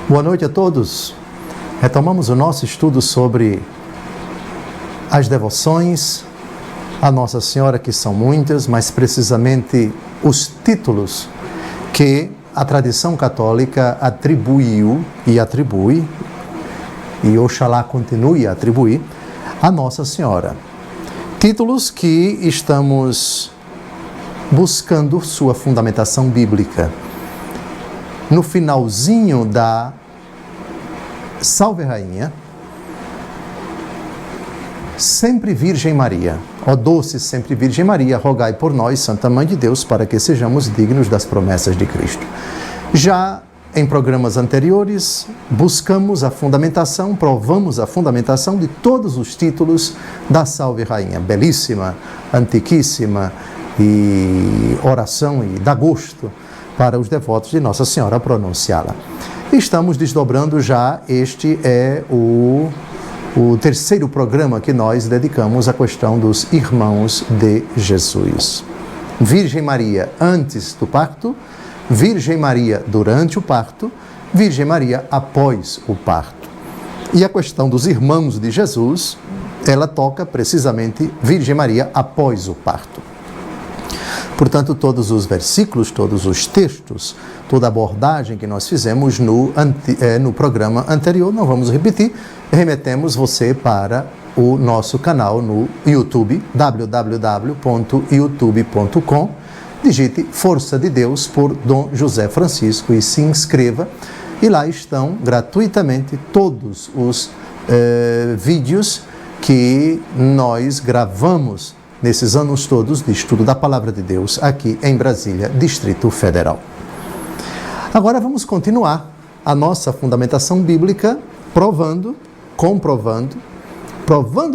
Boa noite a todos. Retomamos o nosso estudo sobre as devoções a Nossa Senhora, que são muitas, mas precisamente os títulos que a tradição católica atribuiu e atribui, e oxalá continue a atribuir, a Nossa Senhora. Títulos que estamos buscando sua fundamentação bíblica. No finalzinho da Salve Rainha, Sempre Virgem Maria, ó doce Sempre Virgem Maria, rogai por nós, Santa Mãe de Deus, para que sejamos dignos das promessas de Cristo. Já em programas anteriores, buscamos a fundamentação, provamos a fundamentação de todos os títulos da Salve Rainha, belíssima, antiquíssima e oração, e dá gosto para os devotos de Nossa Senhora pronunciá-la. Estamos desdobrando já, este é o terceiro programa que nós dedicamos à questão dos irmãos de Jesus. Virgem Maria antes do parto, Virgem Maria durante o parto, Virgem Maria após o parto. E a questão dos irmãos de Jesus, ela toca precisamente Virgem Maria após o parto. Portanto, todos os versículos, todos os textos, toda a abordagem que nós fizemos no programa anterior, não vamos repetir, remetemos você para o nosso canal no YouTube, www.youtube.com, digite Força de Deus por Dom José Francisco e se inscreva, e lá estão gratuitamente todos os vídeos que nós gravamos nesses anos todos de estudo da Palavra de Deus aqui em Brasília, Distrito Federal. Agora vamos continuar a nossa fundamentação bíblica, provando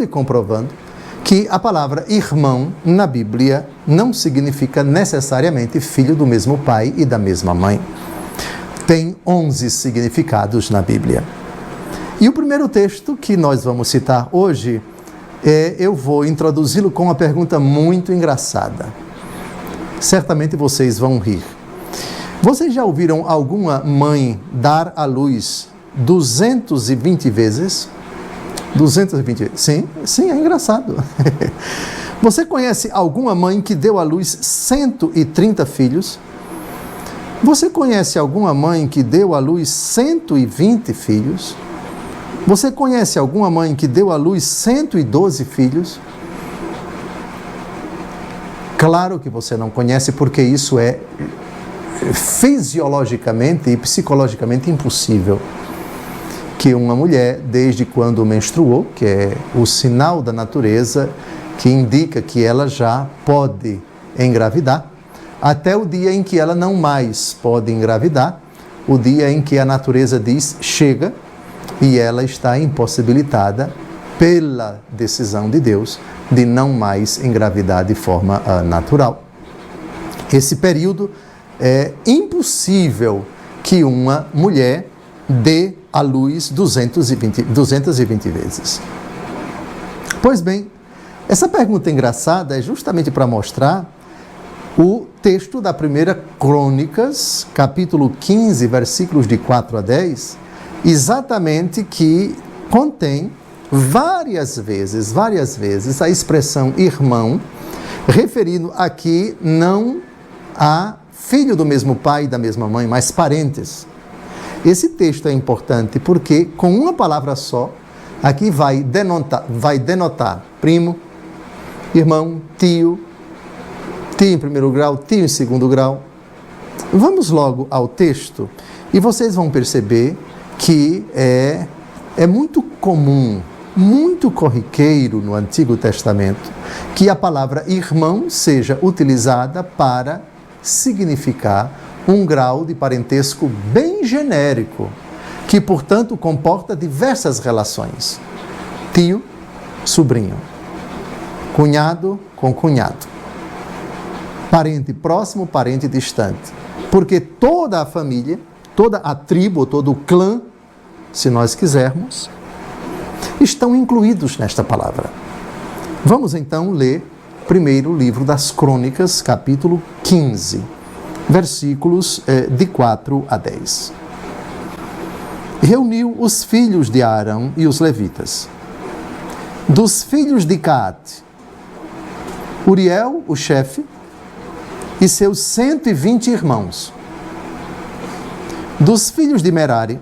e comprovando que a palavra irmão na Bíblia não significa necessariamente filho do mesmo pai e da mesma mãe. Tem 11 significados na Bíblia. E o primeiro texto que nós vamos citar hoje, eu vou introduzi-lo com uma pergunta muito engraçada. Certamente vocês vão rir. Vocês já ouviram alguma mãe dar à luz 220 vezes? 220 vezes? Sim, é engraçado. Você conhece alguma mãe que deu à luz 130 filhos? Você conhece alguma mãe que deu à luz 120 filhos? Você conhece alguma mãe que deu à luz 112 filhos? Claro que você não conhece, porque isso é fisiologicamente e psicologicamente impossível. Que uma mulher, desde quando menstruou, que é o sinal da natureza que indica que ela já pode engravidar, até o dia em que ela não mais pode engravidar, o dia em que a natureza diz chega, e ela está impossibilitada pela decisão de Deus de não mais engravidar de forma natural. Esse período é impossível que uma mulher dê à luz 220 vezes. Pois bem, essa pergunta engraçada é justamente para mostrar o texto da 1 Crônicas, capítulo 15, versículos de 4 a 10, exatamente, que contém várias vezes a expressão irmão, referindo aqui não a filho do mesmo pai e da mesma mãe, mas parentes. Esse texto é importante porque, com uma palavra só, aqui vai denotar primo, irmão, tio em primeiro grau, tio em segundo grau. Vamos logo ao texto e vocês vão perceber que é muito comum, muito corriqueiro no Antigo Testamento, que a palavra irmão seja utilizada para significar um grau de parentesco bem genérico, que, portanto, comporta diversas relações. Tio, sobrinho. Cunhado com cunhado. Parente próximo, parente distante. Porque toda a família, toda a tribo, todo o clã, se nós quisermos, estão incluídos nesta palavra. Vamos então ler primeiro o livro das Crônicas, capítulo 15, versículos de 4 a 10. reuniu os filhos de Arão e os levitas. Dos filhos de Caate, Uriel, o chefe, e seus 120 irmãos. Dos filhos de Merari,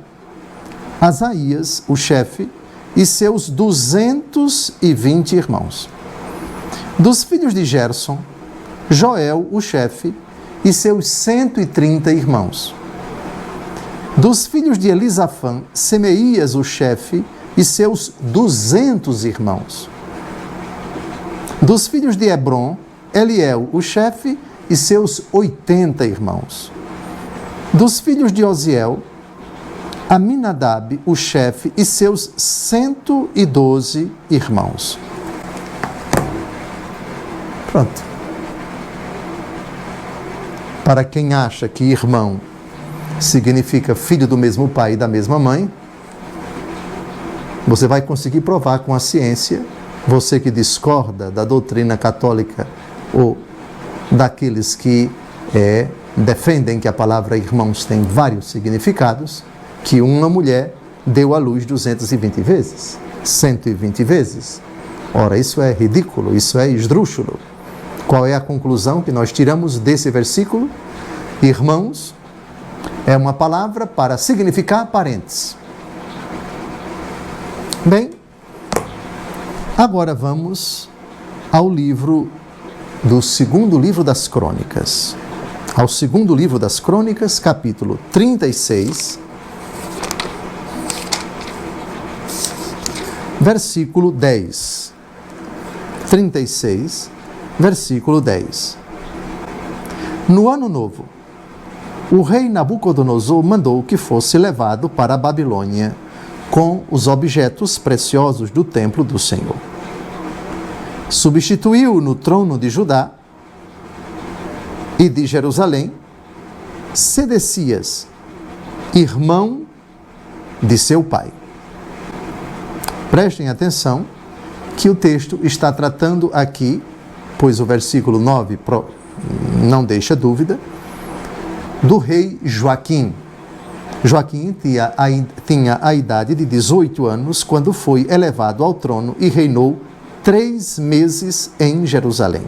Asaías, o chefe, e seus 220 irmãos. Dos filhos de Gerson, Joel, o chefe, e seus 130 irmãos. Dos filhos de Elisafã, Semeías, o chefe, e seus 200 irmãos. Dos filhos de Hebron, Eliel, o chefe, e seus 80 irmãos. Dos filhos de Osiel, Aminadab, o chefe, e seus 112 irmãos. Pronto. Para quem acha que irmão significa filho do mesmo pai e da mesma mãe, você vai conseguir provar com a ciência, você que discorda da doutrina católica ou daqueles que defendem que a palavra irmãos tem vários significados, que uma mulher deu à luz 220 vezes, 120 vezes. Ora, isso é ridículo, isso é esdrúxulo. Qual é a conclusão que nós tiramos desse versículo? Irmãos é uma palavra para significar parentes. Bem, agora vamos ao segundo livro das Crônicas. Ao segundo livro das Crônicas, capítulo 36, versículo 10. 36, versículo 10. No ano novo, o rei Nabucodonosor mandou que fosse levado para a Babilônia com os objetos preciosos do templo do Senhor. Substituiu no trono de Judá e de Jerusalém Sedecias, irmão de seu pai. Prestem atenção que o texto está tratando aqui, pois o versículo 9 não deixa dúvida, do rei Joaquim. Joaquim tinha a idade de 18 anos quando foi elevado ao trono e reinou 3 meses em Jerusalém.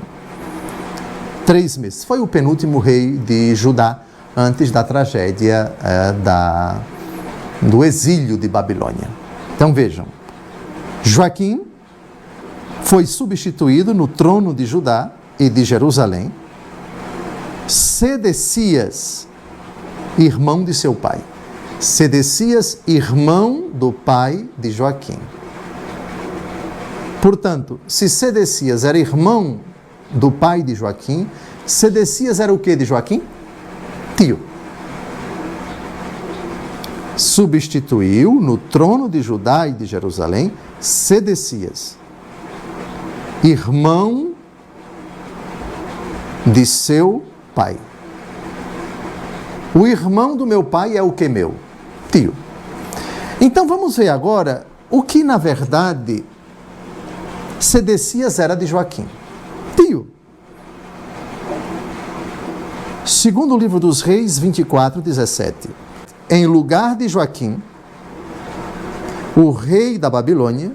3 meses. Foi o penúltimo rei de Judá antes da tragédia do exílio de Babilônia. Então vejam, Joaquim foi substituído no trono de Judá e de Jerusalém. Sedecias, irmão de seu pai. Sedecias, irmão do pai de Joaquim. Portanto, se Sedecias era irmão do pai de Joaquim, Sedecias era o que de Joaquim? Tio. Substituiu no trono de Judá e de Jerusalém Sedecias, irmão de seu pai. O irmão do meu pai é o que meu? Tio. Então vamos ver agora o que na verdade Sedecias era de Joaquim. Tio. Segundo o livro dos Reis 24:17. Em lugar de Joaquim, o rei da Babilônia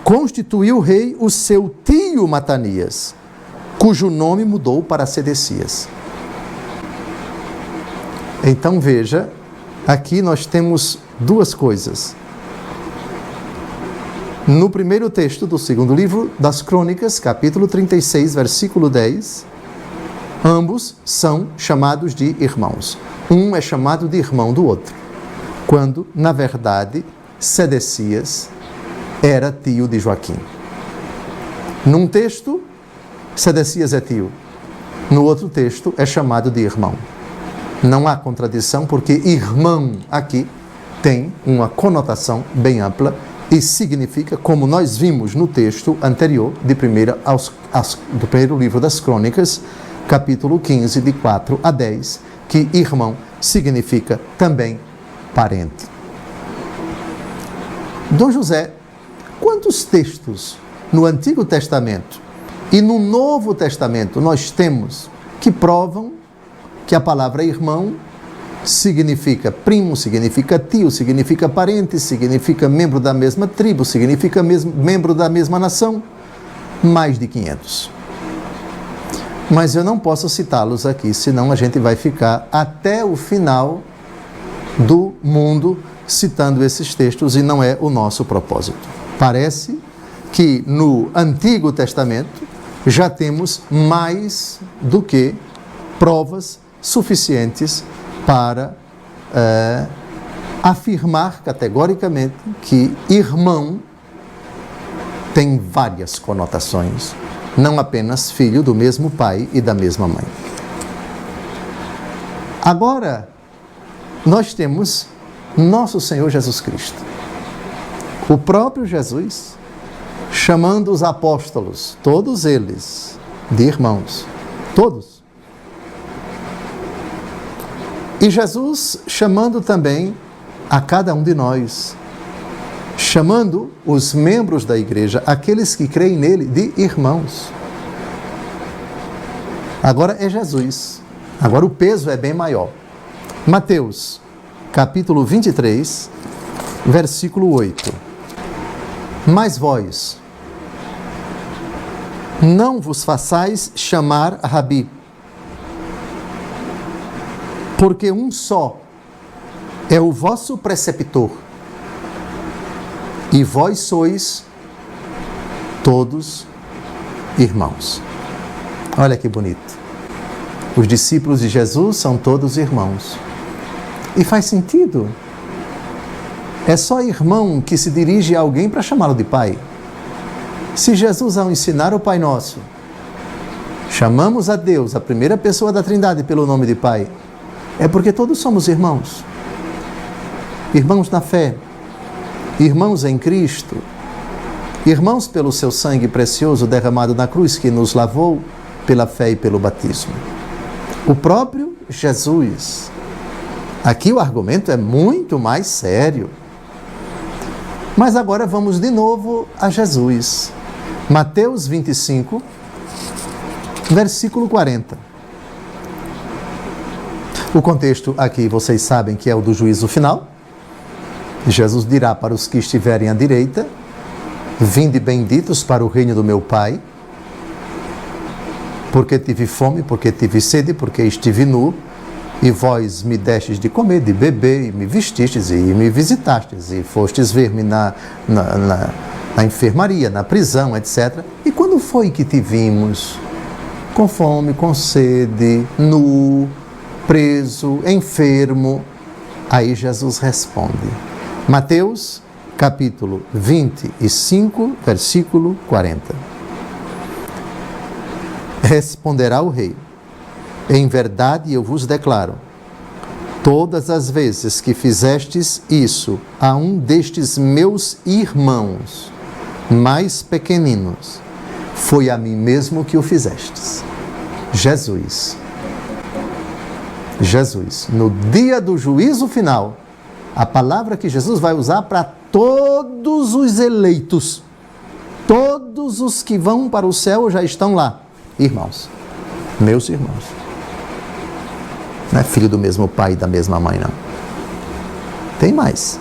constituiu rei o seu tio Matanias, cujo nome mudou para Sedecias. Então veja, aqui nós temos duas coisas. No primeiro texto do segundo livro das Crônicas, capítulo 36, versículo 10, ambos são chamados de irmãos. Um é chamado de irmão do outro, quando, na verdade, Sedecias era tio de Joaquim. Num texto, Sedecias é tio. No outro texto, é chamado de irmão. Não há contradição, porque irmão aqui tem uma conotação bem ampla e significa, como nós vimos no texto anterior, do primeiro livro das Crônicas, capítulo 15, de 4 a 10, que irmão significa também parente. Dom José, quantos textos no Antigo Testamento e no Novo Testamento nós temos que provam que a palavra irmão significa primo, significa tio, significa parente, significa membro da mesma tribo, significa membro da mesma nação. Mais de 500. Mas eu não posso citá-los aqui, senão a gente vai ficar até o final do mundo citando esses textos e não é o nosso propósito. Parece que no Antigo Testamento já temos mais do que provas suficientes para afirmar categoricamente que irmão tem várias conotações, não apenas filho do mesmo pai e da mesma mãe. Agora, nós temos nosso Senhor Jesus Cristo. O próprio Jesus, chamando os apóstolos, todos eles, de irmãos, todos. E Jesus chamando também a cada um de nós, chamando os membros da igreja, aqueles que creem nele, de irmãos. Agora é Jesus. Agora o peso é bem maior. Mateus, capítulo 23, versículo 8. Mas vós, não vos façais chamar Rabi, porque um só é o vosso preceptor, e vós sois todos irmãos. Olha que bonito. Os discípulos de Jesus são todos irmãos. E faz sentido. É só irmão que se dirige a alguém para chamá-lo de pai. Se Jesus, ao ensinar o Pai Nosso, chamamos a Deus, a primeira pessoa da Trindade, pelo nome de Pai, é porque todos somos irmãos. Irmãos na fé, irmãos em Cristo, irmãos pelo seu sangue precioso derramado na cruz, que nos lavou pela fé e pelo batismo. O próprio Jesus. Aqui o argumento é muito mais sério. Mas agora vamos de novo a Jesus. Mateus 25, versículo 40. O contexto aqui vocês sabem que é o do juízo final. Jesus dirá para os que estiverem à direita: vinde benditos para o reino do meu Pai, porque tive fome, porque tive sede, porque estive nu, e vós me destes de comer, de beber, e me vestistes, e me visitastes, e fostes ver-me na enfermaria, na prisão, etc. E quando foi que te vimos? Com fome, com sede, nu, preso, enfermo? Aí Jesus responde. Mateus, capítulo 25, versículo 40. Responderá o rei: em verdade eu vos declaro, todas as vezes que fizestes isso a um destes meus irmãos mais pequeninos, foi a mim mesmo que o fizestes. Jesus. No dia do juízo final, a palavra que Jesus vai usar para todos os eleitos, todos os que vão para o céu já estão lá. Irmãos, meus irmãos. Não é filho do mesmo pai e da mesma mãe, não. Tem mais.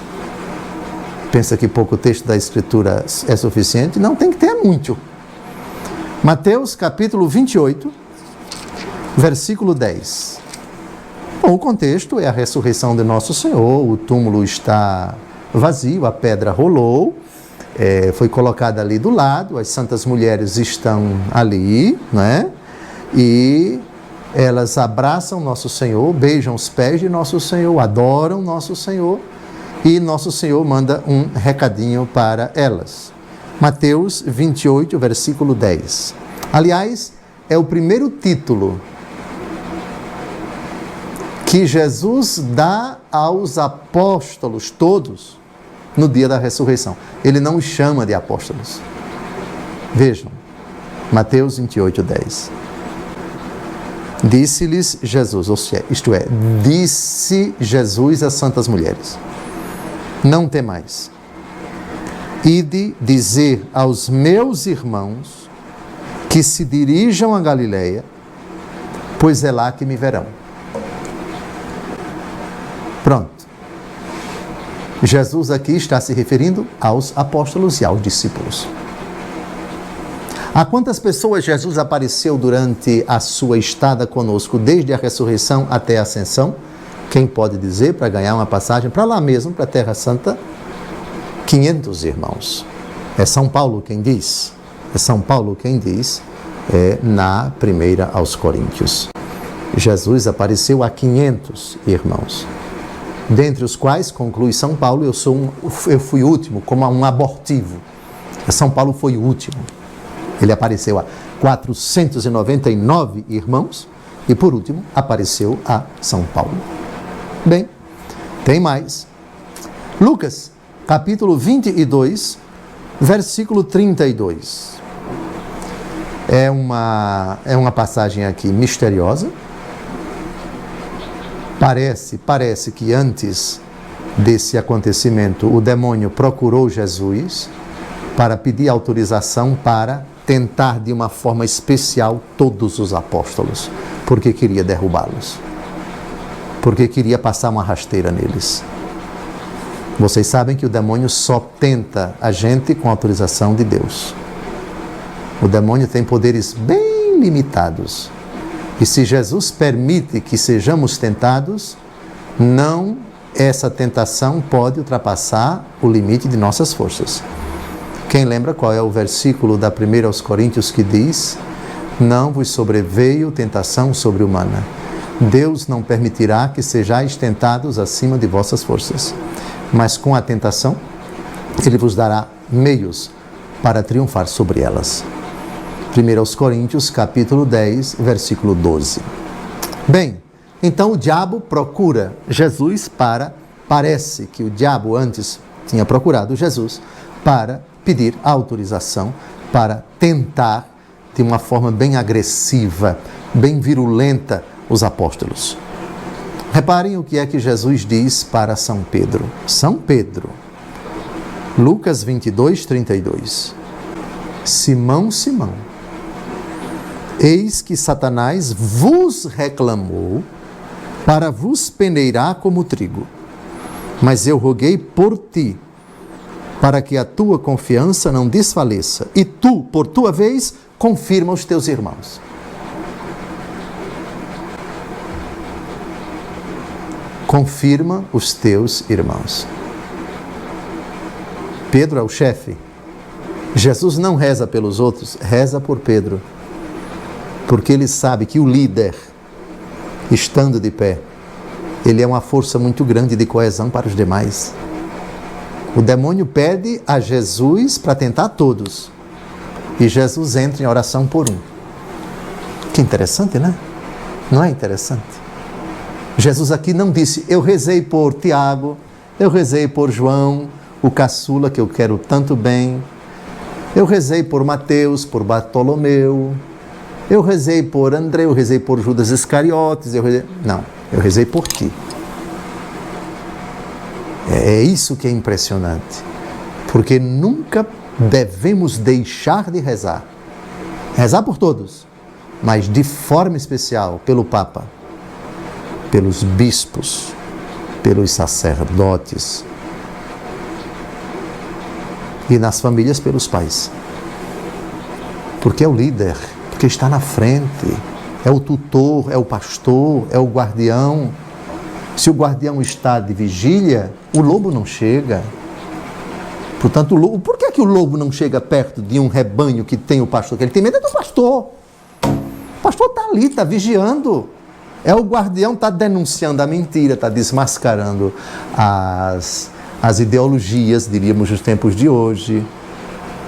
Pensa que pouco texto da Escritura é suficiente? Não, tem que ter muito. Mateus capítulo 28, versículo 10. Bom, o contexto é a ressurreição de Nosso Senhor, o túmulo está vazio, a pedra rolou, foi colocada ali do lado, as santas mulheres estão ali, né? E elas abraçam Nosso Senhor, beijam os pés de Nosso Senhor, adoram Nosso Senhor, e Nosso Senhor manda um recadinho para elas. Mateus 28, versículo 10. Aliás, é o primeiro título que Jesus dá aos apóstolos todos no dia da ressurreição. Ele não os chama de apóstolos. Vejam, Mateus 28, 10. Disse-lhes Jesus, isto é, disse Jesus às santas mulheres: não temais, ide dizer aos meus irmãos que se dirijam a Galileia, pois é lá que me verão. Pronto. Jesus aqui está se referindo aos apóstolos e aos discípulos. A quantas pessoas Jesus apareceu durante a sua estada conosco, desde a ressurreição até a ascensão? Quem pode dizer, para ganhar uma passagem para lá mesmo, para a Terra Santa? 500 irmãos. É São Paulo quem diz. É São Paulo quem diz, na primeira aos Coríntios. Jesus apareceu a 500 irmãos, dentre os quais, conclui São Paulo, eu fui o último, como um abortivo. São Paulo foi o último. Ele apareceu a 499 irmãos e, por último, apareceu a São Paulo. Bem, tem mais. Lucas, capítulo 22, versículo 32. É uma passagem aqui misteriosa. Parece que antes desse acontecimento, o demônio procurou Jesus para pedir autorização para tentar de uma forma especial todos os apóstolos, porque queria derrubá-los, porque queria passar uma rasteira neles. Vocês sabem que o demônio só tenta a gente com autorização de Deus. O demônio tem poderes bem limitados. E se Jesus permite que sejamos tentados, essa tentação pode ultrapassar o limite de nossas forças. Quem lembra qual é o versículo da 1 aos Coríntios que diz: não vos sobreveio tentação sobre-humana. Deus não permitirá que sejais tentados acima de vossas forças, mas com a tentação, Ele vos dará meios para triunfar sobre elas. 1 aos Coríntios, capítulo 10, versículo 12. Bem, então o diabo procura Jesus parece que o diabo antes tinha procurado Jesus para pedir autorização, para tentar de uma forma bem agressiva, bem virulenta os apóstolos. Reparem o que é que Jesus diz para São Pedro. São Pedro, Lucas 22, 32. Simão, Simão, eis que Satanás vos reclamou para vos peneirar como trigo. Mas eu roguei por ti, para que a tua confiança não desfaleça. E tu, por tua vez, confirma os teus irmãos. Confirma os teus irmãos. Pedro é o chefe. Jesus não reza pelos outros, reza por Pedro. Porque ele sabe que o líder, estando de pé, ele é uma força muito grande de coesão para os demais. O demônio pede a Jesus para tentar todos. E Jesus entra em oração por um. Que interessante, né? Não é interessante? Jesus aqui não disse: eu rezei por Tiago, eu rezei por João, o caçula que eu quero tanto bem, eu rezei por Mateus, por Bartolomeu, eu rezei por André, eu rezei por Judas Iscariotes, Não, eu rezei por ti. É isso que é impressionante, porque nunca devemos deixar de rezar. Rezar por todos, mas de forma especial pelo Papa, pelos bispos, pelos sacerdotes e nas famílias pelos pais. Porque é o líder, porque está na frente, é o tutor, é o pastor, é o guardião. Se o guardião está de vigília, o lobo não chega. Portanto, por que o lobo não chega perto de um rebanho que tem o pastor? Que ele tem medo do pastor. O pastor está ali, está vigiando. É o guardião, está denunciando a mentira, está desmascarando as ideologias, diríamos, dos tempos de hoje,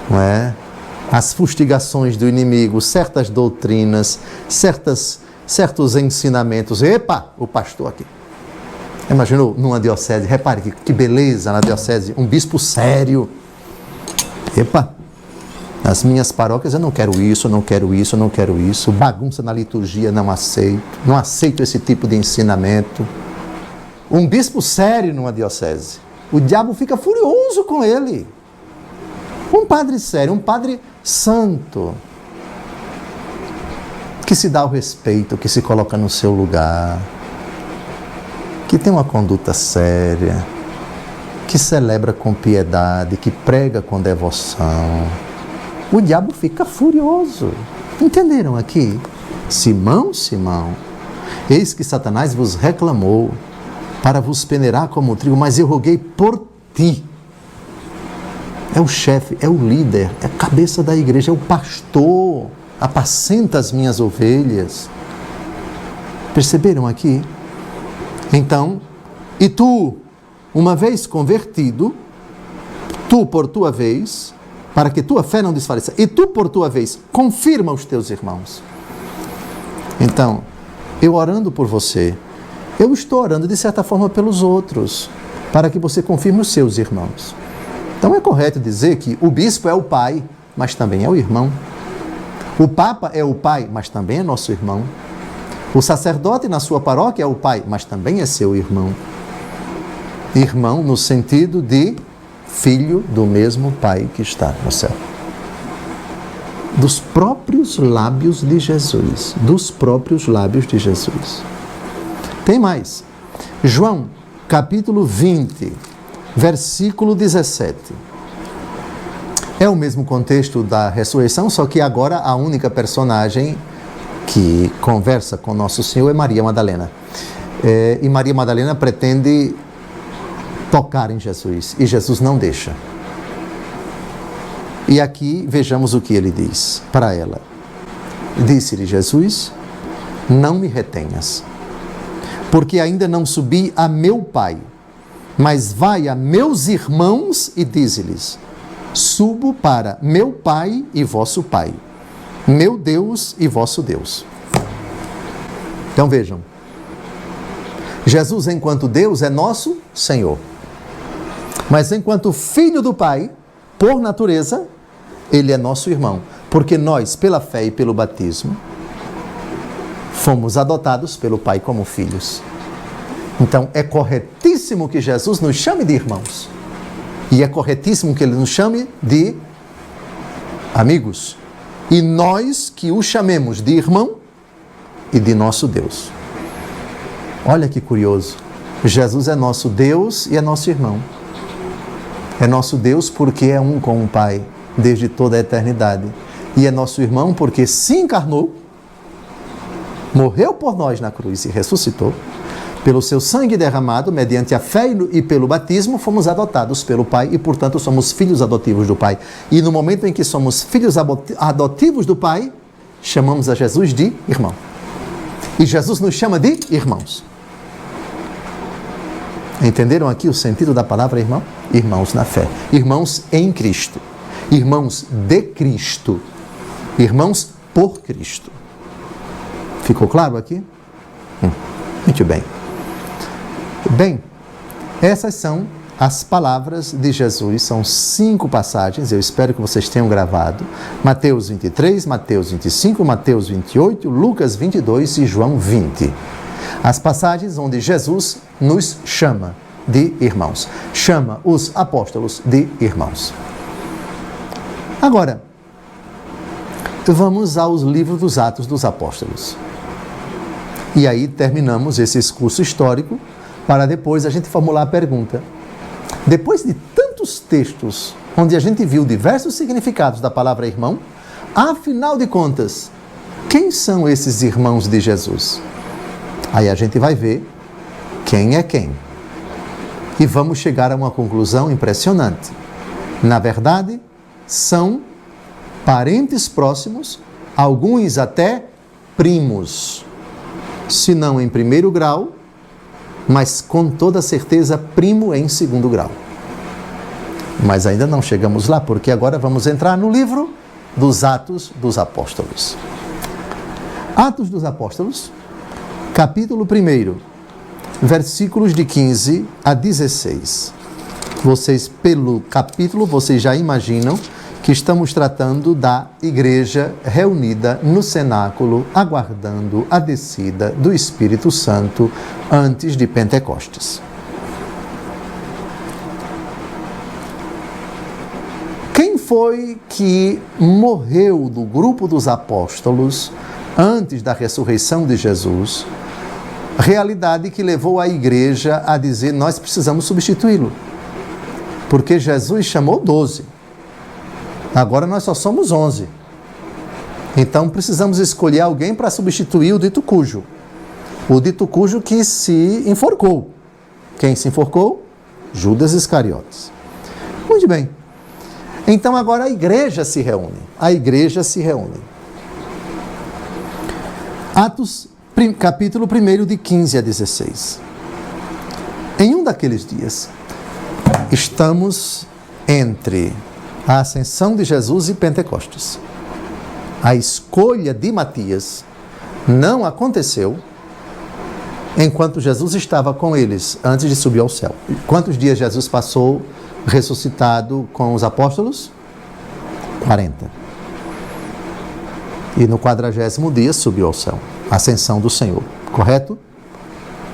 não é? As fustigações do inimigo, certas doutrinas, certos ensinamentos. Epa, o pastor aqui. Imaginou numa diocese, repare que beleza na diocese, um bispo sério. Epa, nas minhas paróquias eu não quero isso, não quero isso, não quero isso. Bagunça na liturgia, não aceito esse tipo de ensinamento. Um bispo sério numa diocese, o diabo fica furioso com ele. Um padre sério, um padre santo, que se dá o respeito, que se coloca no seu lugar, que tem uma conduta séria, que celebra com piedade, que prega com devoção, o diabo fica furioso. Entenderam aqui? Simão, Simão, eis que Satanás vos reclamou para vos peneirar como trigo, mas eu roguei por ti. É o chefe, é o líder, é a cabeça da igreja, é o pastor, apacenta as minhas ovelhas. Perceberam aqui? Então, e tu, uma vez convertido, tu por tua vez, para que tua fé não desfaleça, e tu por tua vez, confirma os teus irmãos. Então, eu orando por você, eu estou orando de certa forma pelos outros, para que você confirme os seus irmãos. Então é correto dizer que o bispo é o pai, mas também é o irmão. O papa é o pai, mas também é nosso irmão. O sacerdote na sua paróquia é o pai, mas também é seu irmão. Irmão no sentido de filho do mesmo pai que está no céu. Dos próprios lábios de Jesus. Dos próprios lábios de Jesus. Tem mais. João, capítulo 20, versículo 17. É o mesmo contexto da ressurreição, só que agora a única personagem que conversa com Nosso Senhor é Maria Madalena. E Maria Madalena pretende tocar em Jesus, e Jesus não deixa. E aqui vejamos o que ele diz para ela. Disse-lhe Jesus: não me retenhas, porque ainda não subi a meu Pai, mas vai a meus irmãos e dize-lhes: subo para meu Pai e vosso Pai, meu Deus e vosso Deus. Então vejam, Jesus enquanto Deus é nosso Senhor, mas enquanto Filho do Pai, por natureza, Ele é nosso irmão, porque nós, pela fé e pelo batismo, fomos adotados pelo Pai como filhos. Então é corretíssimo que Jesus nos chame de irmãos, e é corretíssimo que Ele nos chame de amigos, e nós que o chamemos de irmão e de nosso Deus. Olha que curioso, Jesus é nosso Deus e é nosso irmão. É nosso Deus porque é um com o Pai desde toda a eternidade, e é nosso irmão porque se encarnou, morreu por nós na cruz e ressuscitou. Pelo seu sangue derramado, mediante a fé e pelo batismo, fomos adotados pelo Pai e, portanto, somos filhos adotivos do Pai. E no momento em que somos filhos adotivos do Pai, chamamos a Jesus de irmão. E Jesus nos chama de irmãos. Entenderam aqui o sentido da palavra irmão? Irmãos na fé. Irmãos em Cristo. Irmãos de Cristo. Irmãos por Cristo. Ficou claro aqui? Muito bem. Bem, essas são as palavras de Jesus, são 5 passagens, eu espero que vocês tenham gravado. Mateus 23, Mateus 25, Mateus 28, Lucas 22 e João 20. As passagens onde Jesus nos chama de irmãos, chama os apóstolos de irmãos. Agora, vamos aos livros dos Atos dos Apóstolos. E aí terminamos esse curso histórico, para depois a gente formular a pergunta. Depois de tantos textos, onde a gente viu diversos significados da palavra irmão, afinal de contas, quem são esses irmãos de Jesus? Aí a gente vai ver quem é quem. E vamos chegar a uma conclusão impressionante. Na verdade, são parentes próximos, alguns até primos, se não em primeiro grau, mas com toda certeza primo em segundo grau. Mas ainda não chegamos lá, porque agora vamos entrar no livro dos Atos dos Apóstolos. Atos dos Apóstolos, capítulo 1, versículos de 15 a 16. Vocês, pelo capítulo, vocês já imaginam que estamos tratando da igreja reunida no cenáculo, aguardando a descida do Espírito Santo antes de Pentecostes. Quem foi que morreu do grupo dos apóstolos antes da ressurreição de Jesus, Realidade que levou a igreja a dizer: nós precisamos substituí-lo. Porque Jesus chamou 12. Agora nós só somos 11. Então precisamos escolher alguém para substituir o dito cujo. O dito cujo que se enforcou. Quem se enforcou? Judas Iscariotes. Muito bem. Então agora a igreja se reúne. A igreja se reúne. Atos, capítulo 1, de 15 a 16. Em um daqueles dias, estamos entre a ascensão de Jesus e Pentecostes. A escolha de Matias não aconteceu enquanto Jesus estava com eles, antes de subir ao céu. Quantos dias Jesus passou ressuscitado com os apóstolos? 40. E no 40º dia subiu ao céu. Ascensão do Senhor. Correto?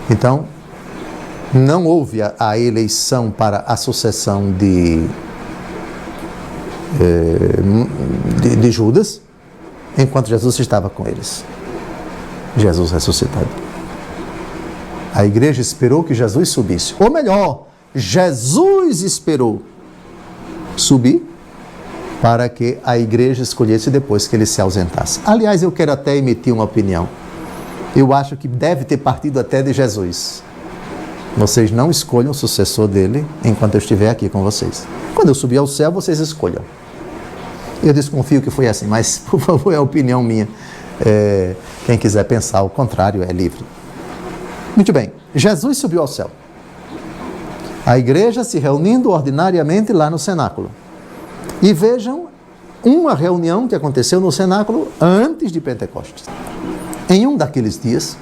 Então, não houve a eleição para a sucessão de Judas, enquanto Jesus estava com eles. Jesus ressuscitado. A igreja esperou que Jesus subisse. Ou melhor, Jesus esperou subir para que a igreja escolhesse depois que ele se ausentasse. Aliás, eu quero até emitir uma opinião. Eu acho que deve ter partido até de Jesus. Vocês não escolham o sucessor dele enquanto eu estiver aqui com vocês. Quando eu subir ao céu, vocês escolham. Eu desconfio que foi assim, mas, por favor, é a opinião minha. Quem quiser pensar o contrário é livre. Muito bem, Jesus subiu ao céu. A igreja se reunindo ordinariamente lá no cenáculo. E vejam uma reunião que aconteceu no cenáculo antes de Pentecostes. Em um daqueles dias,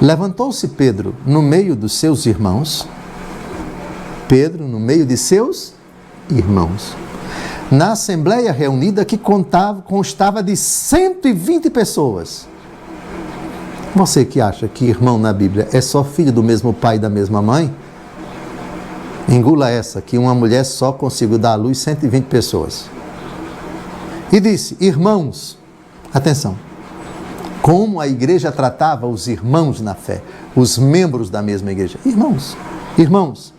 levantou-se Pedro no meio dos seus irmãos. Pedro no meio de seus irmãos. Na assembleia reunida que constava de 120 pessoas. Você que acha que irmão na Bíblia é só filho do mesmo pai e da mesma mãe, engula essa, que uma mulher só conseguiu dar à luz 120 pessoas. E disse: irmãos, atenção, como a igreja tratava os irmãos na fé, os membros da mesma igreja. Irmãos,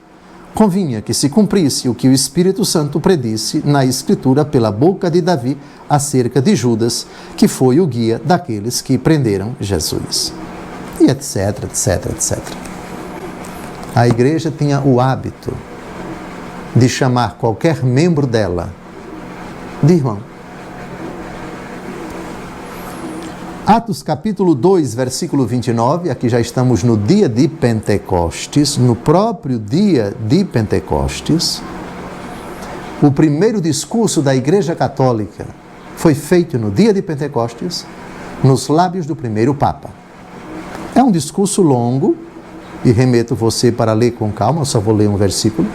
convinha que se cumprisse o que o Espírito Santo predisse na Escritura pela boca de Davi acerca de Judas, que foi o guia daqueles que prenderam Jesus. E etc, etc, etc. A igreja tinha o hábito de chamar qualquer membro dela de irmão. Atos capítulo 2, versículo 29, aqui já estamos no dia de Pentecostes, no próprio dia de Pentecostes. O primeiro discurso da Igreja Católica foi feito no dia de Pentecostes, nos lábios do primeiro Papa. É um discurso longo, e remeto você para ler com calma, eu só vou ler um versículo,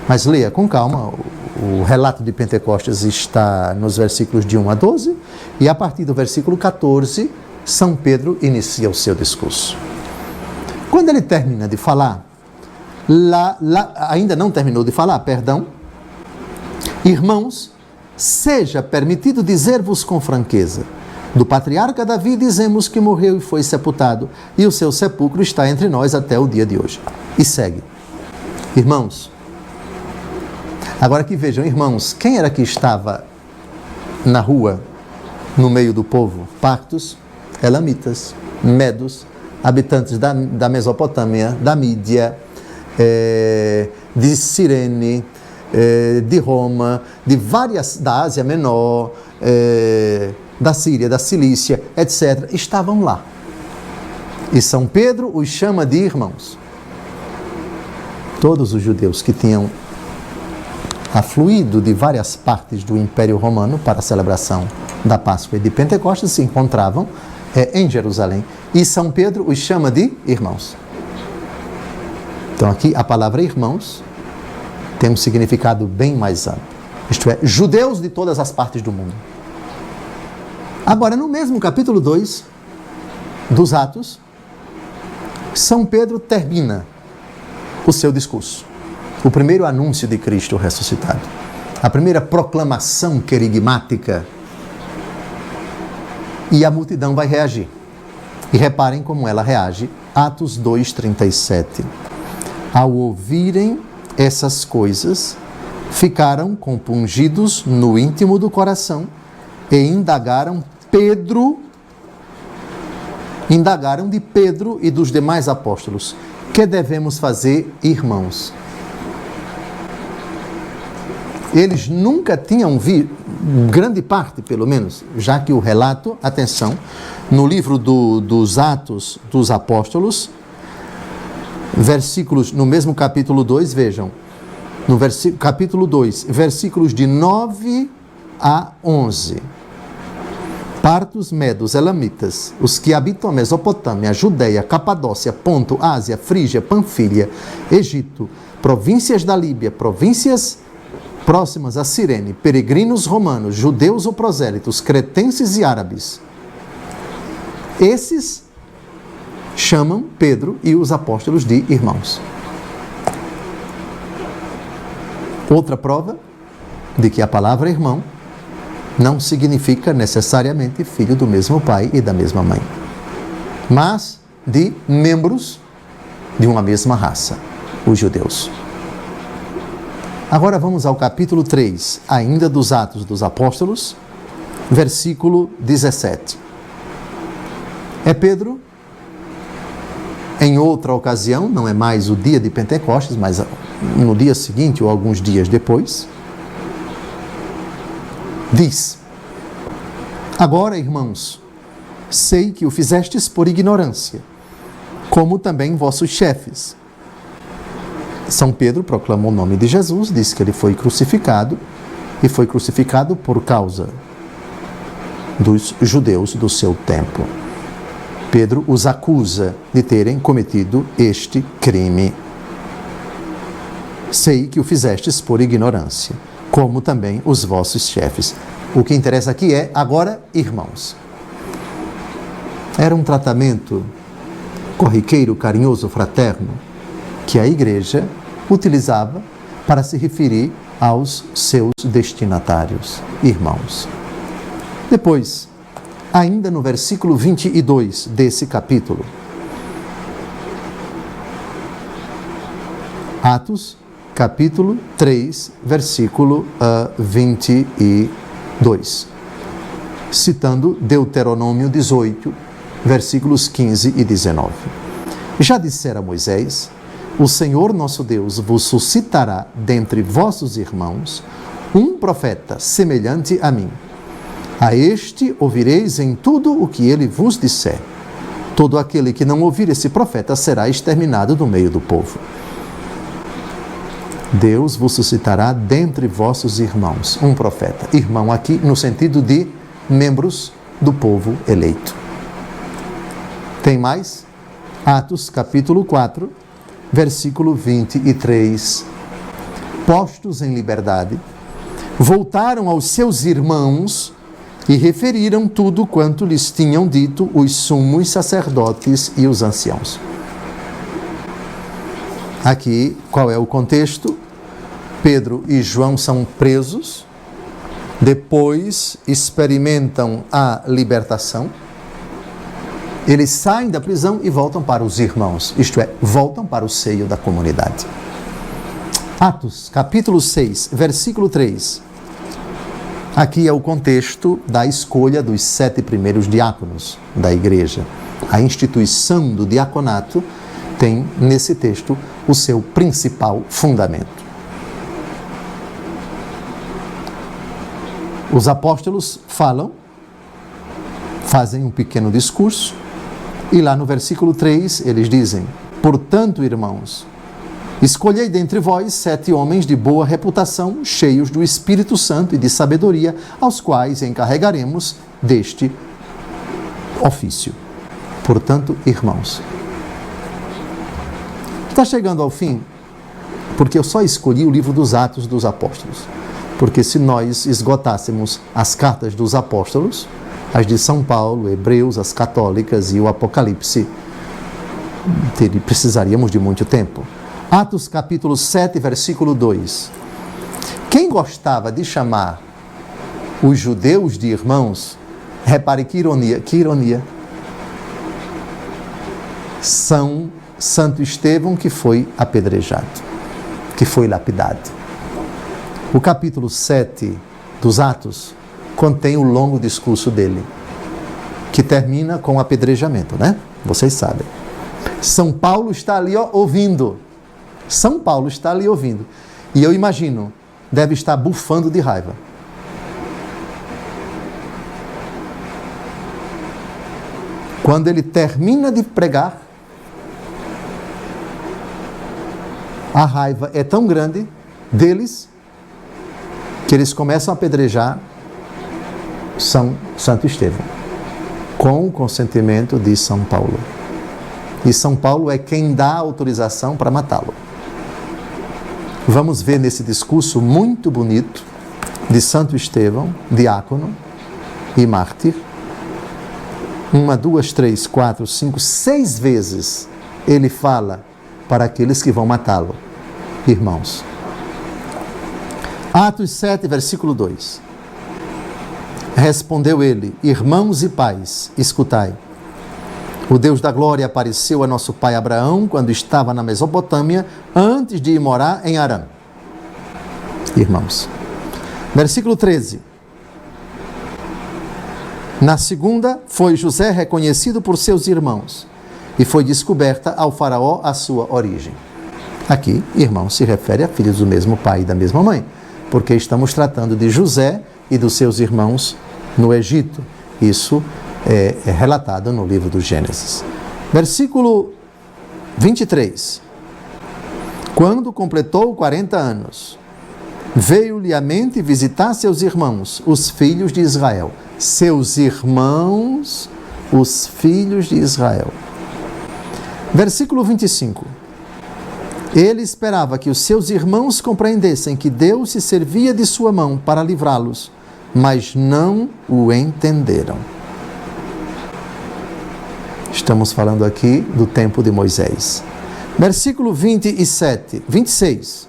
mas leia com calma. O relato de Pentecostes está nos versículos de 1 a 12, e a partir do versículo 14, São Pedro inicia o seu discurso. Quando ele termina de falar, ainda não terminou de falar, perdão, irmãos, seja permitido dizer-vos com franqueza, do patriarca Davi dizemos que morreu e foi sepultado, e o seu sepulcro está entre nós até o dia de hoje. E segue. Irmãos, agora que vejam, irmãos, quem era que estava na rua, no meio do povo? Partos, elamitas, medos, habitantes da Mesopotâmia, da Mídia, de Cirene, de Roma, da Ásia Menor, da Síria, da Cilícia, etc., estavam lá. E São Pedro os chama de irmãos. Todos os judeus que tinham afluído de várias partes do Império Romano para a celebração da Páscoa e de Pentecostes se encontravam em Jerusalém. E São Pedro os chama de irmãos. Então aqui a palavra irmãos tem um significado bem mais amplo. Isto é, judeus de todas as partes do mundo. Agora, no mesmo capítulo 2 dos Atos, São Pedro termina o seu discurso. O primeiro anúncio de Cristo ressuscitado. A primeira proclamação querigmática. E a multidão vai reagir. E reparem como ela reage Atos 2:37. Ao ouvirem essas coisas, ficaram compungidos no íntimo do coração e indagaram de Pedro e dos demais apóstolos: que devemos fazer, irmãos? Eles nunca tinham visto, grande parte pelo menos, já que o relato, atenção, no livro dos Atos dos Apóstolos, versículos, no mesmo capítulo 2, vejam, no capítulo 2, versículos de 9 a 11. Partos, medos, elamitas, os que habitam a Mesopotâmia, Judeia, Capadócia, Ponto, Ásia, Frígia, Panfilha, Egito, províncias da Líbia, províncias próximas a Cirene, peregrinos romanos, judeus ou prosélitos, cretenses e árabes. Esses chamam Pedro e os apóstolos de irmãos. Outra prova de que a palavra irmão não significa necessariamente filho do mesmo pai e da mesma mãe, mas de membros de uma mesma raça, os judeus. Agora vamos ao capítulo 3, ainda dos Atos dos Apóstolos, versículo 17. É Pedro, em outra ocasião, não é mais o dia de Pentecostes, mas no dia seguinte ou alguns dias depois, diz: agora, irmãos, sei que o fizestes por ignorância, como também vossos chefes. São Pedro proclamou o nome de Jesus, disse que ele foi crucificado, e foi crucificado por causa dos judeus do seu tempo. Pedro os acusa de terem cometido este crime. Sei que o fizestes por ignorância, como também os vossos chefes. O que interessa aqui é, agora, irmãos. Era um tratamento corriqueiro, carinhoso, fraterno, que a igreja utilizava para se referir aos seus destinatários, irmãos. Depois, ainda no versículo 22 desse capítulo, Atos, capítulo 3, versículo 22, citando Deuteronômio 18, versículos 15 e 19. Já dissera Moisés: o Senhor nosso Deus vos suscitará dentre vossos irmãos um profeta semelhante a mim. A este ouvireis em tudo o que ele vos disser. Todo aquele que não ouvir esse profeta será exterminado do meio do povo. Deus vos suscitará dentre vossos irmãos um profeta. Irmão aqui no sentido de membros do povo eleito. Tem mais? Atos capítulo 4, versículo 23. Postos em liberdade, voltaram aos seus irmãos e referiram tudo quanto lhes tinham dito os sumos sacerdotes e os anciãos. Aqui, qual é o contexto? Pedro e João são presos, depois experimentam a libertação. Eles saem da prisão e voltam para os irmãos, isto é, voltam para o seio da comunidade. Atos, capítulo 6, versículo 3. Aqui é o contexto da escolha dos 7 primeiros diáconos da igreja. A instituição do diaconato tem, nesse texto, o seu principal fundamento. Os apóstolos fazem um pequeno discurso, e lá no versículo 3 eles dizem: portanto, irmãos, escolhei dentre vós 7 homens de boa reputação, cheios do Espírito Santo e de sabedoria, aos quais encarregaremos deste ofício. Portanto, irmãos. Está chegando ao fim, porque eu só escolhi o livro dos Atos dos Apóstolos. Porque se nós esgotássemos as cartas dos apóstolos, as de São Paulo, Hebreus, as católicas e o Apocalipse, precisaríamos de muito tempo. Atos capítulo 7, versículo 2. Quem gostava de chamar os judeus de irmãos, repare que ironia, Santo Estevão, que foi apedrejado, que foi lapidado. O capítulo 7 dos Atos contém o longo discurso dele, que termina com o apedrejamento, né? Vocês sabem. São Paulo está ali ouvindo. São Paulo está ali ouvindo. E eu imagino, deve estar bufando de raiva. Quando ele termina de pregar, a raiva é tão grande deles que eles começam a apedrejar Santo Estevão, com o consentimento de São Paulo. E São Paulo é quem dá autorização para matá-lo. Vamos ver nesse discurso muito bonito de Santo Estevão, diácono e mártir, 1, 2, 3, 4, 5, 6 vezes ele fala para aqueles que vão matá-lo, irmãos. Atos 7, versículo 2. Respondeu ele: irmãos e pais, escutai. O Deus da glória apareceu a nosso pai Abraão quando estava na Mesopotâmia, antes de ir morar em Harã. Irmãos. Versículo 13. Na segunda, foi José reconhecido por seus irmãos e foi descoberta ao faraó a sua origem. Aqui, irmão, se refere a filhos do mesmo pai e da mesma mãe, porque estamos tratando de José e dos seus irmãos no Egito. Isso é relatado no livro do Gênesis. Versículo 23. Quando completou 40 anos, veio-lhe à mente visitar seus irmãos, os filhos de Israel. Seus irmãos, os filhos de Israel. Versículo 25. Ele esperava que os seus irmãos compreendessem que Deus se servia de sua mão para livrá-los, mas não o entenderam. Estamos falando aqui do tempo de Moisés. Versículo 26.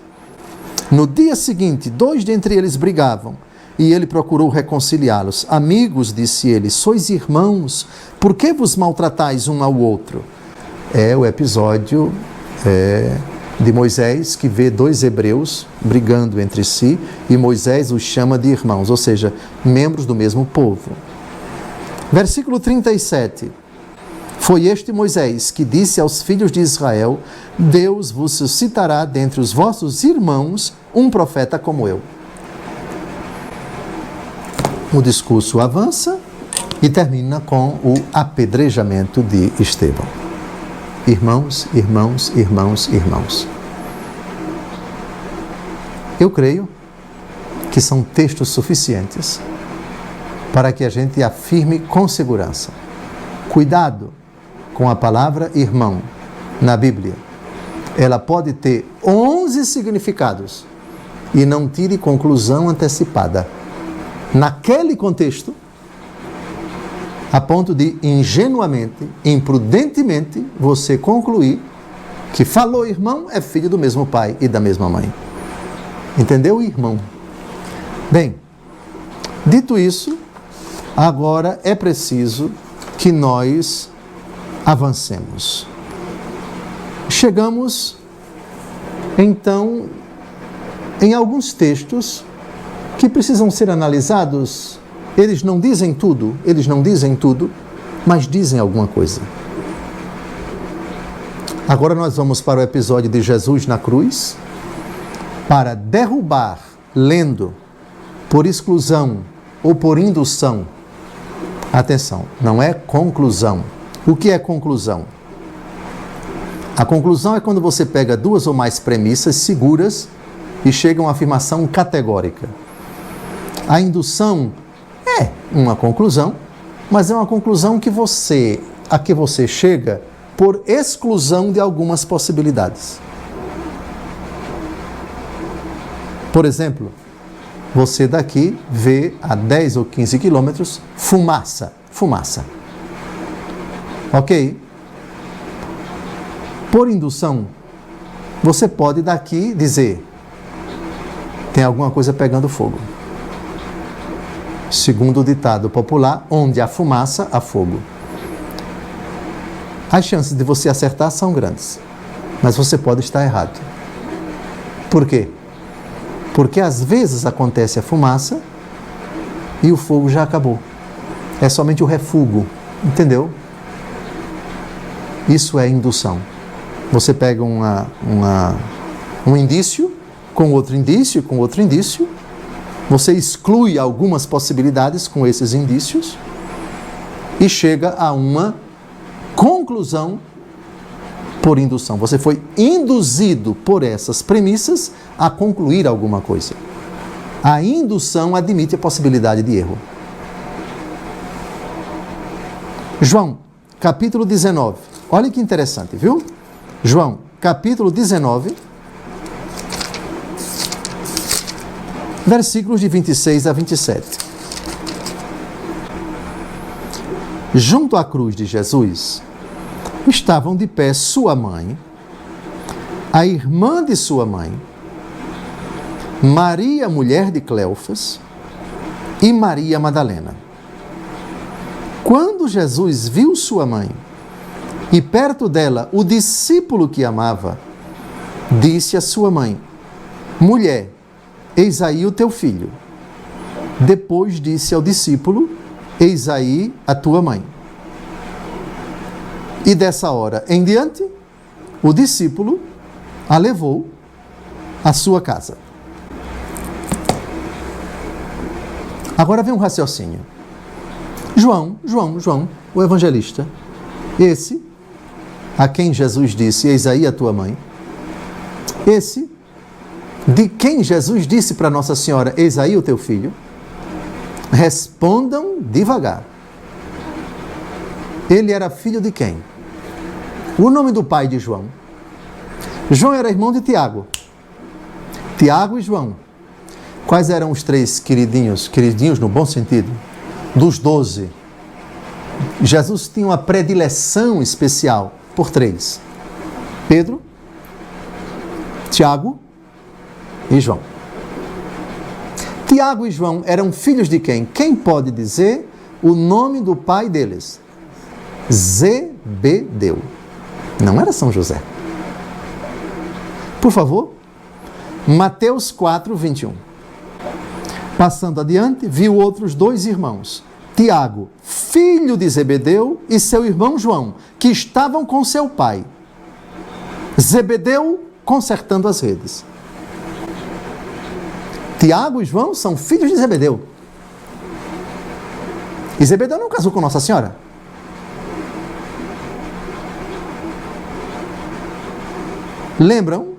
No dia seguinte, 2 dentre eles brigavam, e ele procurou reconciliá-los. Amigos, disse ele, sois irmãos, por que vos maltratais um ao outro? É o episódio de Moisés, que vê 2 hebreus brigando entre si, e Moisés os chama de irmãos, ou seja, membros do mesmo povo. Versículo 37. Foi este Moisés que disse aos filhos de Israel: Deus vos suscitará dentre os vossos irmãos um profeta como eu. O discurso avança e termina com o apedrejamento de Estevão. Irmãos, irmãos, irmãos, irmãos. Eu creio que são textos suficientes para que a gente afirme com segurança. Cuidado com a palavra irmão na Bíblia. Ela pode ter 11 significados e não tire conclusão antecipada. Naquele contexto, a ponto de ingenuamente, imprudentemente, você concluir que falou irmão é filho do mesmo pai e da mesma mãe. Entendeu, irmão? Bem, dito isso, agora é preciso que nós avancemos. Chegamos, então, em alguns textos que precisam ser analisados. Eles não dizem tudo, mas dizem alguma coisa. Agora nós vamos para o episódio de Jesus na cruz, para derrubar, lendo, por exclusão ou por indução. Atenção, não é conclusão. O que é conclusão? A conclusão é quando você pega 2 ou mais premissas seguras e chega a uma afirmação categórica. A indução é uma conclusão, mas é uma conclusão a que você chega por exclusão de algumas possibilidades. Por exemplo, você daqui vê a 10 ou 15 quilômetros fumaça. Ok? Por indução, você pode daqui dizer: tem alguma coisa pegando fogo. Segundo o ditado popular, onde há fumaça, há fogo. as chances de você acertar são grandes, mas você pode estar errado. Por quê? Porque às vezes acontece a fumaça e o fogo já acabou. É somente o refúgio, entendeu? Isso é indução. Você pega um indício, com outro indício, com outro indício, você exclui algumas possibilidades com esses indícios e chega a uma conclusão por indução. Você foi induzido por essas premissas a concluir alguma coisa. A indução admite a possibilidade de erro. João, capítulo 19. Olha que interessante, viu? João, capítulo 19, versículos de 26 a 27. Junto à cruz de Jesus, estavam de pé sua mãe, a irmã de sua mãe, Maria, mulher de Cleofas, e Maria Madalena. Quando Jesus viu sua mãe e perto dela o discípulo que amava, disse à sua mãe: mulher, eis aí o teu filho. Depois disse ao discípulo: eis aí a tua mãe. E dessa hora em diante, o discípulo a levou à sua casa. Agora vem um raciocínio. João, o evangelista, esse a quem Jesus disse: eis aí a tua mãe, esse de quem Jesus disse para Nossa Senhora: eis aí o teu filho, respondam devagar. Ele era filho de quem? O nome do pai de João. João era irmão de Tiago. Tiago e João. Quais eram os três queridinhos no bom sentido, dos 12? Jesus tinha uma predileção especial por três: Pedro, Tiago e João. Tiago e João eram filhos de quem? Quem pode dizer o nome do pai deles? Zebedeu. Não era São José. Por favor, Mateus 4, 21. Passando adiante, viu outros dois irmãos, Tiago, filho de Zebedeu, e seu irmão João, que estavam com seu pai. Zebedeu consertando as redes. Tiago e João são filhos de Zebedeu. E Zebedeu não casou com Nossa Senhora. Lembram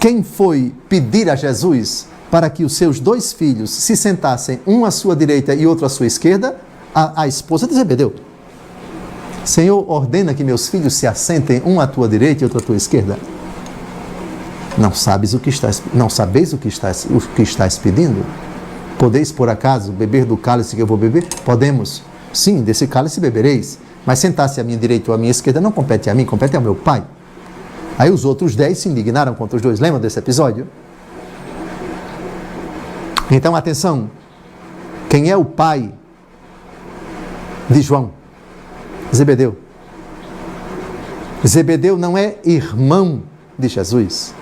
quem foi pedir a Jesus para que os seus dois filhos se sentassem, um à sua direita e outro à sua esquerda? A esposa de Zebedeu. Senhor, ordena que meus filhos se assentem, um à tua direita e outro à tua esquerda. Não sabeis o que estás pedindo? Podeis, por acaso, beber do cálice que eu vou beber? Podemos. Sim, desse cálice bebereis. Mas sentar-se à minha direita ou à minha esquerda não compete a mim, compete ao meu pai. Aí os outros 10 se indignaram contra os dois. Lembram desse episódio? Então, atenção. Quem é o pai de João? Zebedeu. Zebedeu não é irmão de Jesus.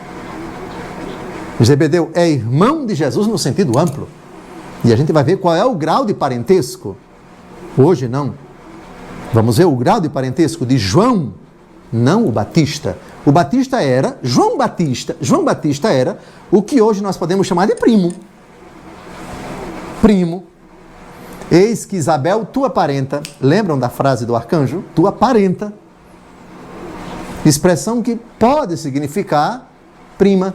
Zebedeu é irmão de Jesus no sentido amplo. E a gente vai ver qual é o grau de parentesco. Hoje não. Vamos ver o grau de parentesco de João, não o Batista. O Batista era, João Batista era o que hoje nós podemos chamar de primo. Primo. Eis que Isabel, tua parenta, lembram da frase do arcanjo? Tua parenta. Expressão que pode significar prima,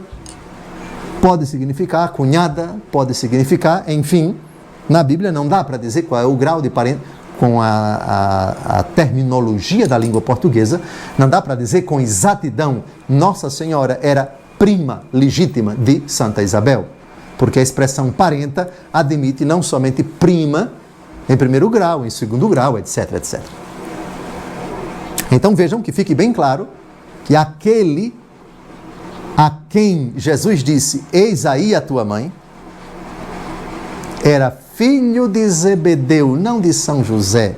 pode significar cunhada, pode significar, enfim, na Bíblia não dá para dizer qual é o grau de parente, com a terminologia da língua portuguesa, não dá para dizer com exatidão, Nossa Senhora era prima legítima de Santa Isabel, porque a expressão parenta admite não somente prima, em primeiro grau, em segundo grau, etc, etc. Então vejam que fique bem claro que aquele a quem Jesus disse, eis aí a tua mãe, era filho de Zebedeu, não de São José.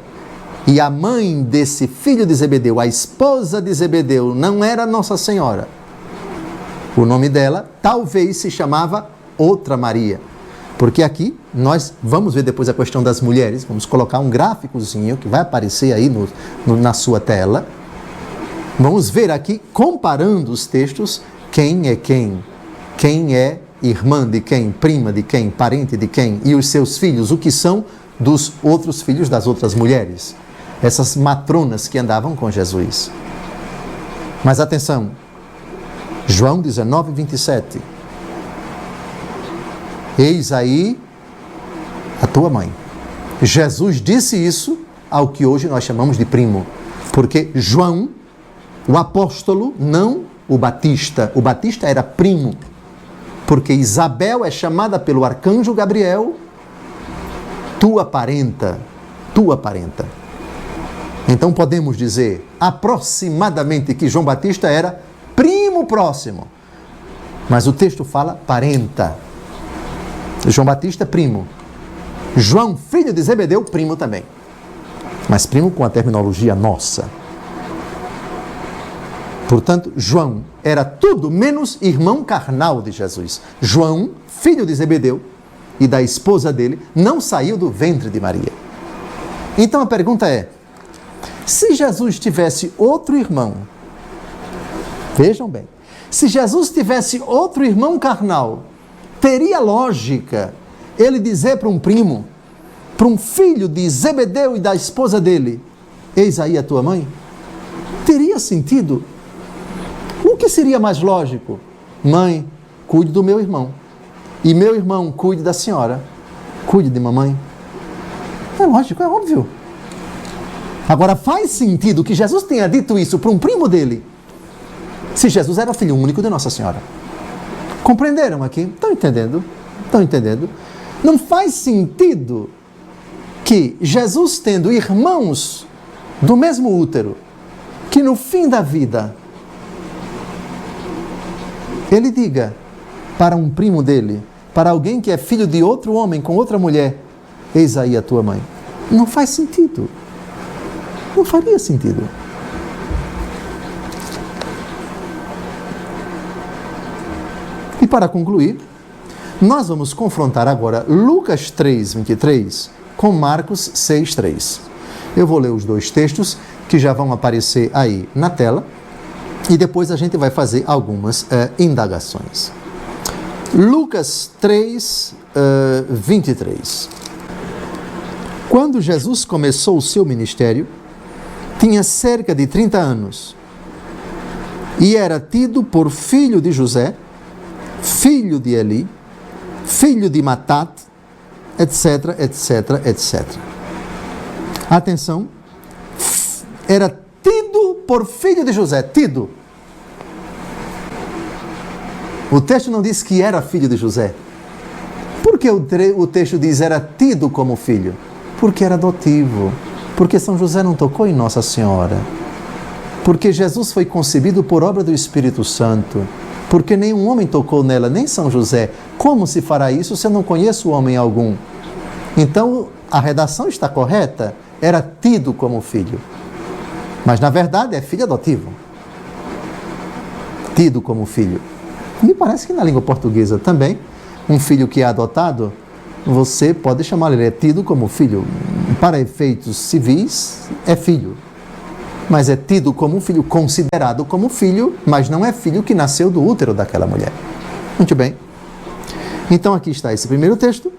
e a mãe desse filho de Zebedeu, a esposa de Zebedeu, não era Nossa Senhora, o nome dela talvez se chamava outra Maria. Porque aqui nós vamos ver depois a questão das mulheres, vamos colocar um gráficozinho que vai aparecer aí na sua tela. Vamos ver aqui, comparando os textos, quem é quem é irmã de quem, prima de quem, parente de quem, e os seus filhos, o que são dos outros filhos das outras mulheres, essas matronas que andavam com Jesus. Mas atenção, João 19, 27. Eis aí a tua mãe. Jesus disse isso ao que hoje nós chamamos de primo, porque João, o apóstolo, não o Batista. O Batista era primo, porque Isabel é chamada pelo arcanjo Gabriel, tua parenta, tua parenta. Então podemos dizer aproximadamente que João Batista era primo próximo, mas o texto fala parenta. João Batista, primo. João, filho de Zebedeu, primo também. Mas primo com a terminologia nossa. Portanto, João era tudo menos irmão carnal de Jesus. João, filho de Zebedeu e da esposa dele, não saiu do ventre de Maria. Então a pergunta é, se Jesus tivesse outro irmão, vejam bem, se Jesus tivesse outro irmão carnal, teria lógica ele dizer para um primo, para um filho de Zebedeu e da esposa dele, eis aí a tua mãe? Teria sentido? O que seria mais lógico? Mãe, cuide do meu irmão. E meu irmão, cuide da senhora. Cuide de mamãe. É lógico, é óbvio. Agora, faz sentido que Jesus tenha dito isso para um primo dele, se Jesus era o filho único de Nossa Senhora. Compreenderam aqui? Estão entendendo? Estão entendendo? Não faz sentido que Jesus, tendo irmãos do mesmo útero, que no fim da vida ele diga para um primo dele, para alguém que é filho de outro homem com outra mulher, eis aí a tua mãe. Não faz sentido. Não faria sentido. E para concluir, nós vamos confrontar agora Lucas 3, 23 com Marcos 6, 3. Eu vou ler os dois textos que já vão aparecer aí na tela e depois a gente vai fazer algumas indagações. Lucas 3, 23. Quando Jesus começou o seu ministério, tinha cerca de 30 anos e era tido por filho de José, filho de Eli, filho de Matat, etc, etc, etc. Atenção, era tido por filho de José, tido. O texto não diz que era filho de José. Por que o texto diz era tido como filho? Porque era adotivo. Porque São José não tocou em Nossa Senhora. Porque Jesus foi concebido por obra do Espírito Santo. Porque nenhum homem tocou nela, nem São José. Como se fará isso se eu não conheço homem algum? Então, a redação está correta. Era tido como filho. Mas, na verdade, é filho adotivo. Tido como filho. Me parece que na língua portuguesa também, um filho que é adotado, você pode chamar ele, é tido como filho. Para efeitos civis, é filho. Mas é tido como um filho, considerado como filho, mas não é filho que nasceu do útero daquela mulher. Muito bem. Então aqui está esse primeiro texto.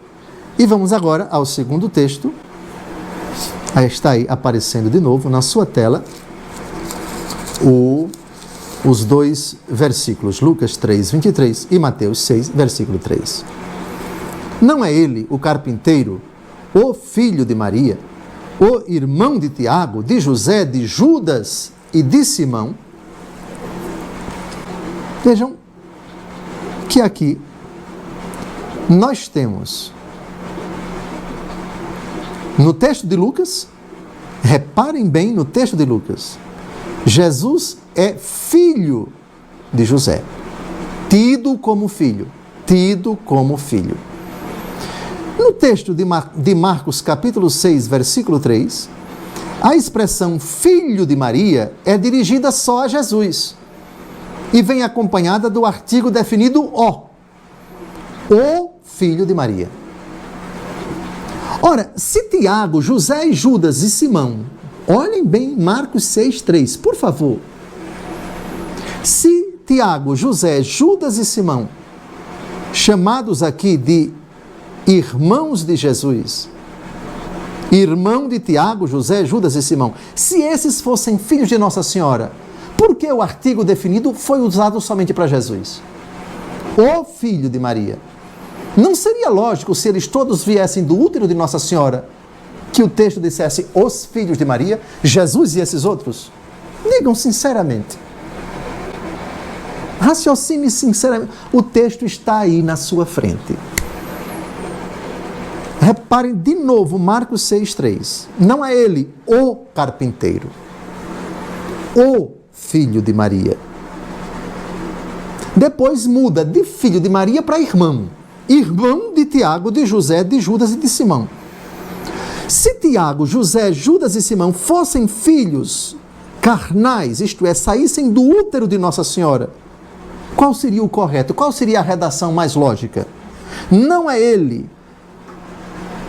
E vamos agora ao segundo texto. Aí está aí aparecendo de novo na sua tela os dois versículos, Lucas 3, 23 e Mateus 6, versículo 3. Não é ele, o carpinteiro, o filho de Maria, o irmão de Tiago, de José, de Judas e de Simão? Vejam que aqui nós temos, no texto de Lucas, reparem bem no texto de Lucas, Jesus é filho de José, tido como filho, tido como filho. No texto de Marcos capítulo 6, versículo 3, A expressão filho de Maria é dirigida só a Jesus e vem acompanhada do artigo definido o filho de Maria. Ora, se Tiago, José e Judas e Simão, olhem bem Marcos 6,3, por favor. Se Tiago, José, Judas e Simão, chamados aqui de irmãos de Jesus, irmão de Tiago, José, Judas e Simão, se esses fossem filhos de Nossa Senhora, por que o artigo definido foi usado somente para Jesus? O filho de Maria. Não seria lógico, se eles todos viessem do útero de Nossa Senhora, que o texto dissesse os filhos de Maria, Jesus e esses outros? Digam sinceramente. Raciocine sinceramente. O texto está aí na sua frente. Reparem de novo Marcos 6,3. Não é ele o carpinteiro, o filho de Maria. Depois muda de filho de Maria para irmão. Irmão de Tiago, de José, de Judas e de Simão. Se Tiago, José, Judas e Simão fossem filhos carnais, isto é, saíssem do útero de Nossa Senhora, qual seria o correto? Qual seria a redação mais lógica? Não é ele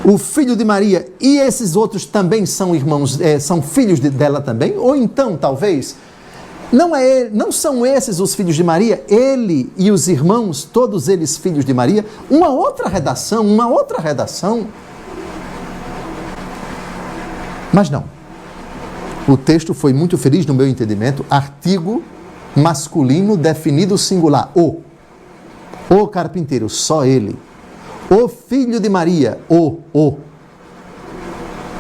o filho de Maria e esses outros também são irmãos, são filhos dela também? Ou então, talvez, não são esses os filhos de Maria, ele e os irmãos, todos eles filhos de Maria? Uma outra redação. Mas não. O texto foi muito feliz, no meu entendimento, artigo masculino definido singular, o carpinteiro, só ele. O filho de Maria, o.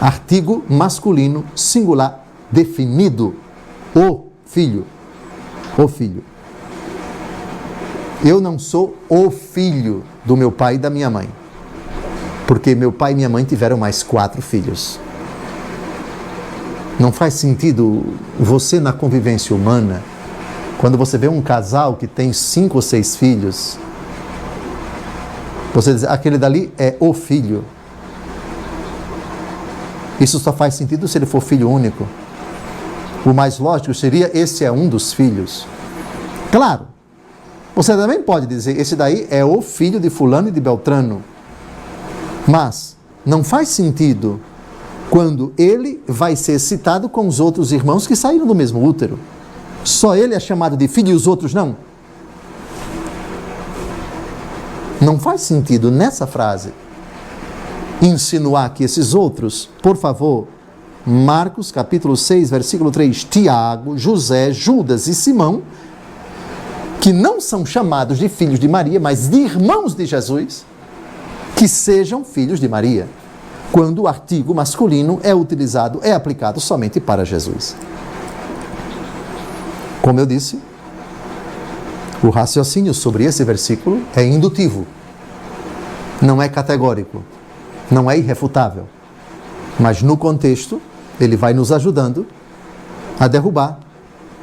Artigo masculino singular definido, o filho. Eu não sou o filho do meu pai e da minha mãe, porque meu pai e minha mãe tiveram mais 4 filhos. Não faz sentido você, na convivência humana, quando você vê um casal que tem 5 ou 6 filhos, você diz, aquele dali é o filho. Isso só faz sentido se ele for filho único. O mais lógico seria, esse é um dos filhos. Claro, você também pode dizer, esse daí é o filho de fulano e de Beltrano. Mas não faz sentido quando ele vai ser citado com os outros irmãos que saíram do mesmo útero. Só ele é chamado de filho e os outros não. Não faz sentido nessa frase insinuar que esses outros, por favor, Marcos capítulo 6, versículo 3, Tiago, José, Judas e Simão, que não são chamados de filhos de Maria, mas de irmãos de Jesus, que sejam filhos de Maria, quando o artigo masculino é utilizado, é aplicado somente para Jesus. Como eu disse, o raciocínio sobre esse versículo é indutivo, não é categórico, não é irrefutável, mas no contexto ele vai nos ajudando a derrubar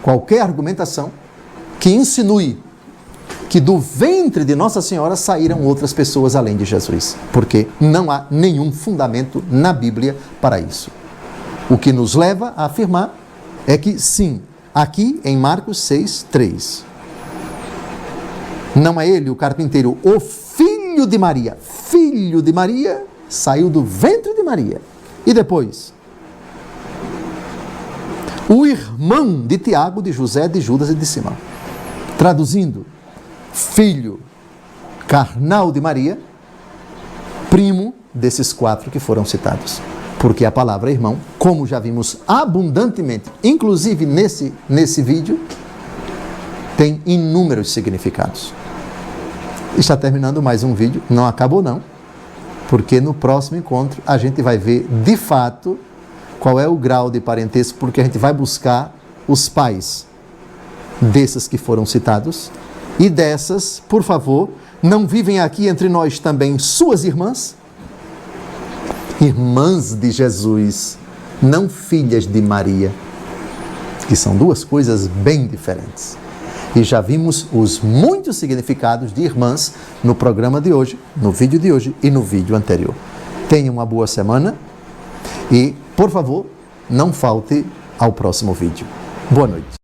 qualquer argumentação que insinue que do ventre de Nossa Senhora saíram outras pessoas além de Jesus, porque não há nenhum fundamento na Bíblia para isso. O que nos leva a afirmar é que sim, aqui em Marcos 6, 3, não é ele o carpinteiro, o filho de Maria. Filho de Maria saiu do ventre de Maria. E depois, o irmão de Tiago, de José, de Judas e de Simão. Traduzindo, filho carnal de Maria, primo desses 4 que foram citados. Porque a palavra irmão, como já vimos abundantemente, inclusive nesse vídeo, tem inúmeros significados. Está terminando mais um vídeo, não acabou não, porque no próximo encontro a gente vai ver de fato qual é o grau de parentesco, porque a gente vai buscar os pais desses que foram citados, e dessas, por favor, não vivem aqui entre nós também suas irmãs? Irmãs de Jesus, não filhas de Maria, que são duas coisas bem diferentes. E já vimos os muitos significados de irmãs no programa de hoje, no vídeo de hoje e no vídeo anterior. Tenha uma boa semana e, por favor, não falte ao próximo vídeo. Boa noite.